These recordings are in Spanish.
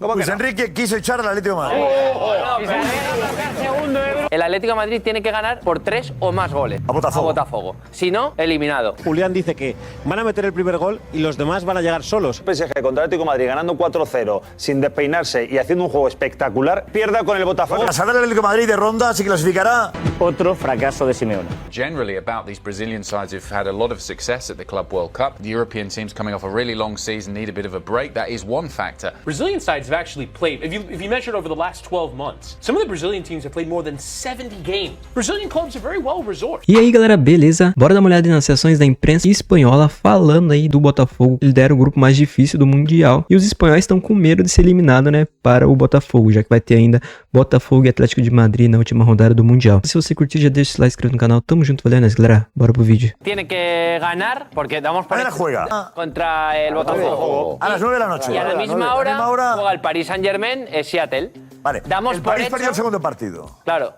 ¿Cómo Luis que no? Enrique quiso echar al Atlético de Madrid. El Atlético de Madrid tiene que ganar por 3 o más goles. A Botafogo. Botafogo. Si no, eliminado. Julián dice que van a meter el primer gol y los demás van a llegar solos. PSG contra Atlético de Madrid ganando 4-0 sin despeinarse y haciendo un juego espectacular, pierda con el Botafogo. Pasará el Atlético de Madrid de ronda, se clasificará. Otro fracaso de Simeone. Generally about these Brazilian sides who've had a lot of success at the Club World Cup. The European teams coming off a really long season need a bit of a break. That is one factor. Brazilian sides have actually played, if you measured over the last 12 months, some of the Brazilian teams have played more than 70 games. Brazilian clubs are very well resourced. E aí galera, beleza? Bora dar uma olhada nas sessões da imprensa espanhola falando aí do Botafogo. Lidera o grupo mais difícil do Mundial. E os espanhóis estão com medo de ser eliminado, né, para o Botafogo, já que vai ter ainda Botafogo e Atlético de Madrid na última rodada do Mundial. Se você curtiu, já deixa o like, inscrito no canal. Tamo junto, valeu, né, galera? Bora pro vídeo. Tiene que ganar porque damos por Mañana juega. contra el Botafogo. A las 9 de la noche. Y a la misma hora juega el Paris Saint-Germain, Seattle. Vale. Damos el por París hecho- perdió el segundo partido. Claro.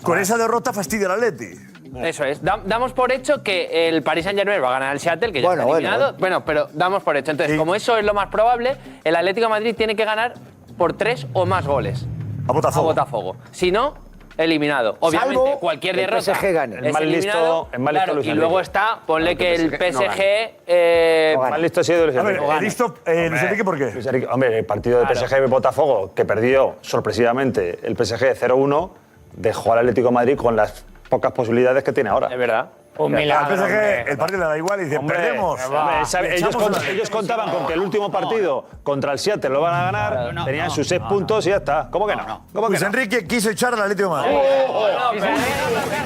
Con esa derrota fastidia al Atleti. Eso es. Damos por hecho que el Paris Saint-Germain va a ganar el Seattle, que ya está eliminado. Bueno, pero damos por hecho. Entonces, como eso es lo más probable, el Atlético de Madrid tiene que ganar por 3 o más goles. A Botafogo. Botafogo. Si no, eliminado. Obviamente, Salvo cualquier el derrota PSG gane. es El más listo- eliminado. el más listo Claro, Luis y Enrique. luego está, ponle que el PSG... Más listo ha sido Luis A ver, Enrique. listo, Luis Enrique, ¿por qué? Luis Enrique, hombre, el partido de PSG-Botafogo, que perdió sorpresivamente el PSG 0-1, dejó al Atlético de Madrid con las pocas posibilidades que tiene ahora. Es verdad. Un milagro. Al PSG el partido le da igual y dice, Hombre, perdemos. hombre, sabe, ellos, Echamos a la- ellos contaban con que el último partido contra el Seattle lo van a ganar, tenían sus 6 puntos y ya está. ¿Cómo que no? ¿Cómo que Luis no? Enrique quiso echar al Atlético de Madrid.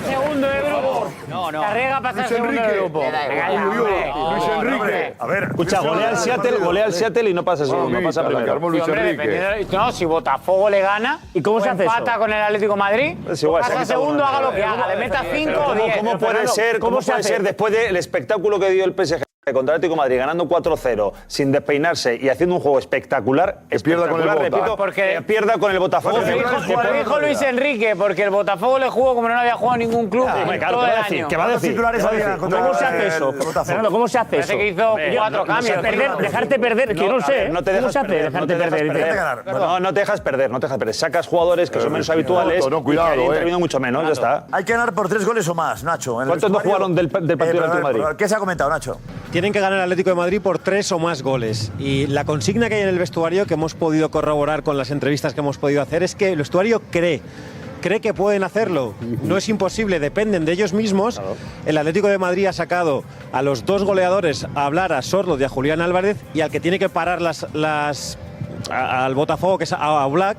Segundo de grupo. Carrega para ser segundo de grupo. Luis Enrique. A ver, Escucha, golea al Seattle y no pasa segundo, pasa primero. No, si Botafogo le gana ¿Y cómo se hace empata eso? con el Atlético de Madrid, Es igual, se ha pasa quitado segundo, uno. haga lo que haga, le meta 5 o 10. ¿Cómo puede ser, ¿cómo se hace? después del espectáculo que dio el PSG contra el Atlético de Madrid ganando 4-0 sin despeinarse y haciendo un juego espectacular, pierda con el espectacular, Bota. repito, Porque- que pierda con el Botafogo? Lo dijo Luis Enrique, porque el Botafogo le jugó como no había jugado ningún club Hombre, claro, todo ¿qué el va a decir? año. ¿Qué va a ¿Cuántos decir? titulares ¿Qué va a había decir? contra ¿Cómo se hace el eso? Botafogo? Fernando, ¿cómo se hace Parece eso? que hizo 4 cambios. Dejarte perder, que no a sé. ver, no te ¿Cómo dejas se hace? perder, no Dejarte te dejas perder. perder. ganar. No te dejas perder, no te dejas perder. Sacas jugadores que son menos habituales no, cuidado, y que han intervenido mucho menos, ya está. Hay que ganar por 3 goles o más, Nacho. en el ¿Cuántos no vestuario. jugaron del partido del pero, Atlético de Madrid? ¿Qué se ha comentado, Nacho? Tienen que ganar el Atlético de Madrid por 3 o más goles. Y la consigna que hay en el vestuario, que hemos podido corroborar con las entrevistas que hemos podido hacer, es que el vestuario cree que pueden hacerlo. No es imposible, dependen de ellos mismos. El Atlético de Madrid ha sacado a los 2 goleadores a hablar, a Sorloth y a Julián Álvarez, y al que tiene que parar al Botafogo, que es a Black,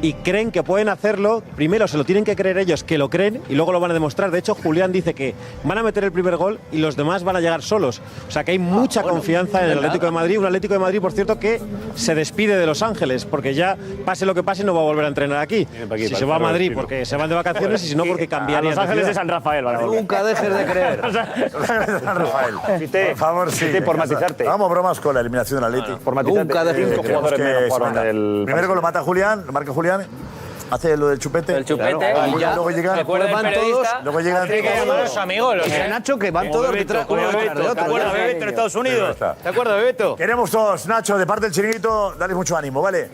y creen que pueden hacerlo. Primero se lo tienen que creer ellos, que lo creen, y luego lo van a demostrar. De hecho, Julián dice que van a meter el primer gol y los demás van a llegar solos. O sea que hay mucha confianza en el Atlético de Madrid. Un Atlético de Madrid, por cierto, que se despide de Los Ángeles, porque ya, pase lo que pase, no va a volver a entrenar aquí. Si se va a Madrid porque se van de vacaciones, y si no porque cambiaría. Los Ángeles de San Rafael. Nunca dejes de creer. San Rafael. Fite, Por favor, sí. Fite, por matizarte. Vamos bromas con la eliminación del Atlético. Por matizarte. Nunca dejes de 5 creer. jugadores menos jugaron el del... primero gol lo mata Julián, lo marca Julián, hace lo del chupete. El chupete. Y ya luego llegan. Recuerda el van periodista. Luego llegan. amigos. Dice Nacho que van todos detrás uno detrás de otro. Bebeto en Estados Unidos? ¿Te acuerdas de Bebeto? Queremos todos, Nacho, de parte del chiringuito, dale mucho ánimo, ¿vale?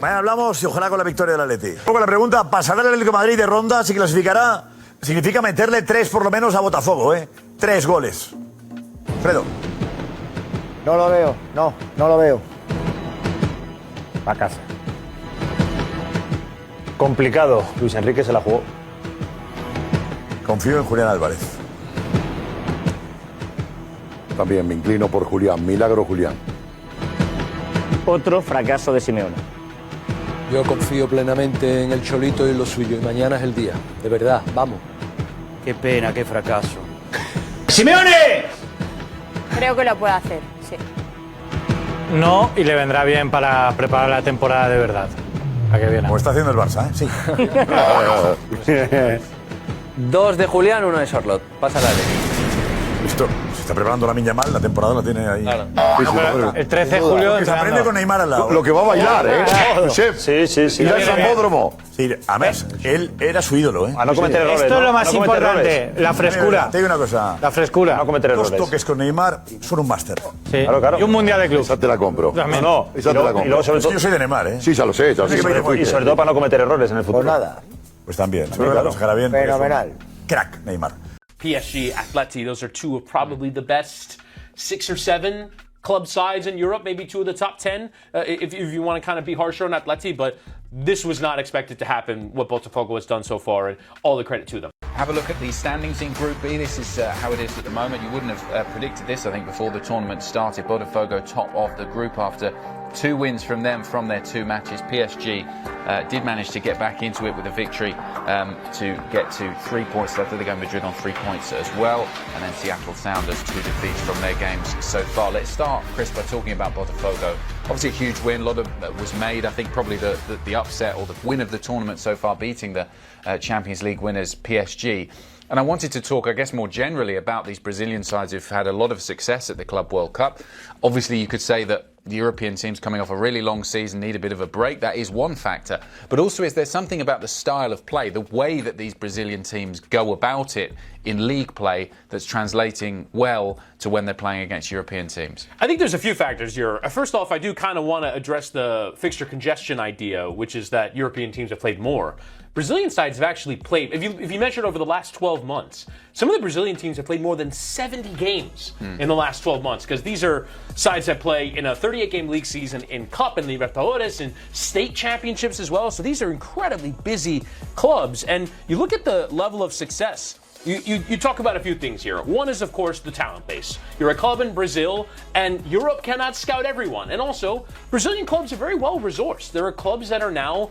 Mañana hablamos y ojalá con la victoria del Atleti. Luego la pregunta, ¿pasará el Atlético de Madrid de ronda? ¿Se clasificará? Significa meterle 3 por lo menos a Botafogo, ¿eh? 3 goles. Fredo. No lo veo, no lo veo. A casa. Complicado. Luis Enrique se la jugó. Confío en Julián Álvarez. También me inclino por Julián. Milagro Julián. Otro fracaso de Simeone. Yo confío plenamente en el Cholito y lo suyo. Y mañana es el día. De verdad, vamos. Qué pena, qué fracaso. ¡Simeone! Creo que lo puede hacer, sí. No, y le vendrá bien para preparar la temporada de verdad. ¿A qué viene? Como está haciendo el Barça, ¿eh? Sí. 2 de Julián, 1 de Sorloth. Pasa la ley. Listo. está preparando la Minya Mal, la temporada la tiene ahí. Claro. Sí, sí, pero- El 13 de julio. Que se aprende con Neymar al lado. Lo que va a bailar, Josep. Sí. Ir al Sambódromo. Sí, además, él era su ídolo, A no cometer errores. Esto es lo más no cometer importante, errores. la frescura. Te digo una cosa. La frescura. No cometer Dos errores. toques con Neymar son un máster. Sí. Claro. Y un mundial de club. Esa te la compro. También. No, Esa te la compro. y luego sobre Es que todo, yo soy de Neymar, ¿eh? Sí, ya lo sé. Ya lo sé. Sí, Siempre y fuiste. y sobre todo para no cometer errores en el futuro. Pues nada, Pues también. Seguro que lo sacará bien. porque es un Crack, Neymar. PSG, Atleti, those are two of probably the best 6 or 7 club sides in Europe, maybe 2 of the top 10, if you want to kind of be harsher on Atleti, but this was not expected to happen, what Botafogo has done so far, and all the credit to them. Have a look at the standings in Group B. This is how it is at the moment. You wouldn't have predicted this, I think, before the tournament started. Botafogo top of the group after 2 wins from them from their 2 matches. PSG did manage to get back into it with a victory to get to 3 points. Atletico Madrid on 3 points as well. And then Seattle Sounders 2 defeats from their games so far. Let's start, Chris, by talking about Botafogo. Obviously a huge win. A lot of was made. I think probably the upset or the win of the tournament so far, beating the Champions League winners PSG. And I wanted to talk, I guess, more generally about these Brazilian sides who've had a lot of success at the Club World Cup. Obviously, you could say that the European teams coming off a really long season need a bit of a break. That is one factor. But also, is there something about the style of play, the way that these Brazilian teams go about it in league play that's translating well to when they're playing against European teams? I think there's a few factors here. First off, I do kind of want to address the fixture congestion idea, which is that European teams have played more. Brazilian sides have actually played, if you measured over the last 12 months, some of the Brazilian teams have played more than 70 games in the last 12 months, because these are sides that play in a 38-game league season in Cup and Libertadores and state championships as well. So these are incredibly busy clubs. And you look at the level of success. You talk about a few things here. One is, of course, the talent base. You're a club in Brazil, and Europe cannot scout everyone. And also, Brazilian clubs are very well resourced. There are clubs that are now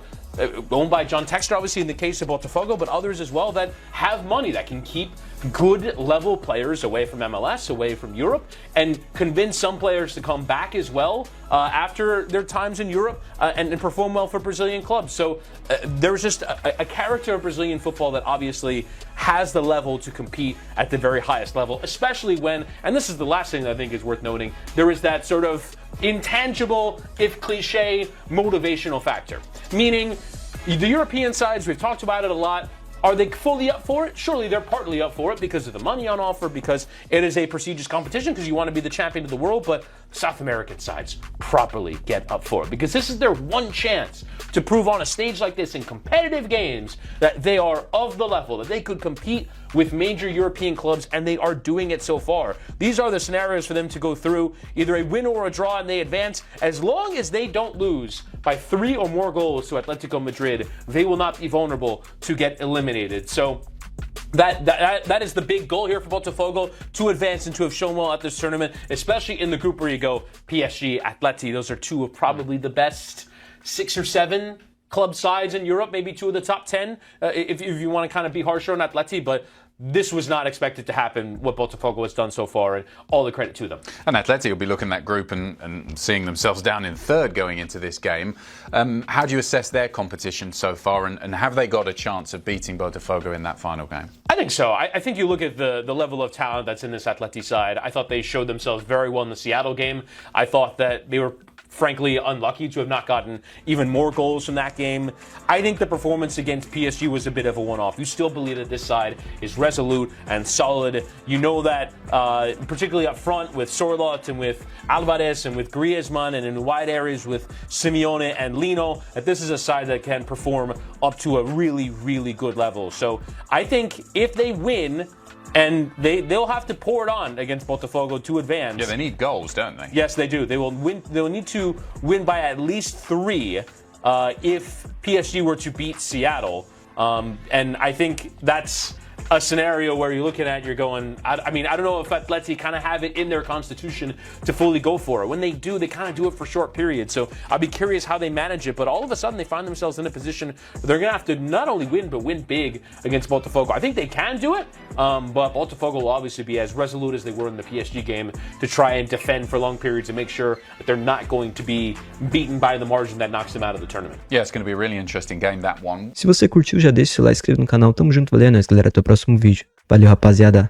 owned by John Textor, obviously in the case of Botafogo, but others as well that have money that can keep good level players away from MLS, away from Europe, and convince some players to come back as well after their times in Europe and perform well for Brazilian clubs. So there's just a character of Brazilian football that obviously has the level to compete at the very highest level, especially when, and this is the last thing that I think is worth noting, there is that sort of intangible, if cliche, motivational factor. Meaning, the European sides, we've talked about it a lot, are they fully up for it? Surely they're partly up for it because of the money on offer, because it is a prestigious competition, because you want to be the champion of the world, but South American sides properly get up for it, because this is their one chance to prove on a stage like this in competitive games that they are of the level, that they could compete with major European clubs, and they are doing it so far. These are the scenarios for them to go through, either a win or a draw, and they advance. As long as they don't lose by 3 or more goals to Atletico Madrid, they will not be vulnerable to get eliminated. So that is the big goal here for Botafogo, to advance and to have shown well at this tournament, especially in the group where you go PSG, Atleti. Those are 2 of probably the best 6 or 7 club sides in Europe, maybe 2 of the top 10, if you want to kind of be harsher on Atleti, but this was not expected to happen, what Botafogo has done so far, and all the credit to them. And Atleti will be looking at that group and seeing themselves down in 3rd going into this game. How do you assess their competition so far, and have they got a chance of beating Botafogo in that final game? I think so. I think you look at the level of talent that's in this Atleti side. I thought they showed themselves very well in the Seattle game. I thought that they were frankly unlucky to have not gotten even more goals from that game. I think the performance against PSG was a bit of a one-off. You still believe that this side is resolute and solid. You know that, particularly up front with Sorloth and with Alvarez and with Griezmann, and in wide areas with Simeone and Lino, that this is a side that can perform up to a really, really good level. So I think if they win, and they'll have to pour it on against Botafogo to advance. Yeah, they need goals, don't they? Yes, they do. They will win. They'll need to win by at least 3 if PSG were to beat Seattle. And I think that's a scenario where you're looking at, you're going, I mean, I don't know if Atleti kind of have it in their constitution to fully go for it. When they do, they kind of do it for short periods. So I'll be curious how they manage it. But all of a sudden, they find themselves in a position where they're going to have to not only win, but win big against Botafogo. I think they can do it, but Botafogo will obviously be as resolute as they were in the PSG game to try and defend for long periods and make sure that they're not going to be beaten by the margin that knocks them out of the tournament. Yeah, it's going to be a really interesting game, that one. Se você curtiu, já deixa seu like, se inscreve no canal. Tamo junto, valeu, é nóis, galera. Até o próximo vídeo. Valeu, rapaziada.